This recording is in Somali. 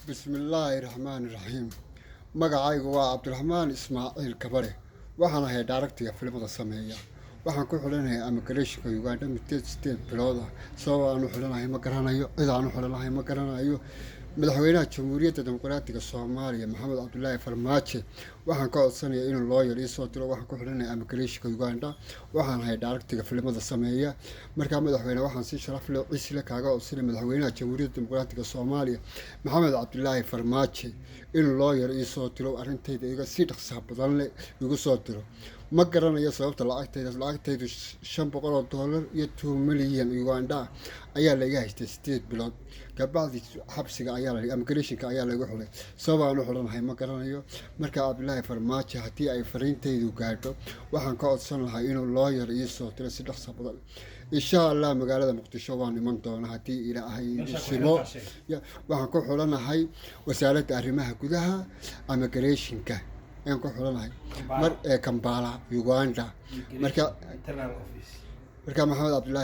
بسم الله الرحمن الرحيم magacaygu waa Cabdiraxmaan Ismaaciil Kabare waxaan ahay director filimada sameeya waxaan ku xulanahay immigration Uganda mid state bilood sabab aan u xulanahay ma garanayo cid aan u xulanahay ma garanayo madaxweynaha Jamhuuriyadda Dimuqraadiga Soomaaliya Maxamed Cabdullaahi Farmaajo waxaan ka codsanayaa inuu lawyer ii soo diro waxaan ku xulanahay immigration Uganda waxaan ahay director filimada sameeya markaa madaxweyne waxaan si sharaf leh cisle kaaga codsanay madaxweynaha Jamhuuriyadda Dimuqraadiga Soomaaliya Maxamed Cabdullaahi Farmaajo inuu lawyer ii soo diro arintayda iga si dhaqso badan leh igu soo diro ma garanayo sababta lacagtayda $500 iyo $2 milyan Uganda ayaa laga haystay 8 bilood kabacdi xabsiga ayaa la immigration ayaa lagu xulay sabab aan u xulanahay ma garanayo marka Cabdullaahi Farmaajo hadii ay fariintaydu gaadho waxaan ka codsan lahaa inuu lawyer ii soo diro si dhaqso badan insha Allah magaalada Muqdisho waan iman doonaa hadii Ilaahay simo waxaan ku xulanahay wasaaradda arrimaha gudaha immigration-ka aan ku xulanahay mar Kampala Uganda marka Maxamed Cabdullaahi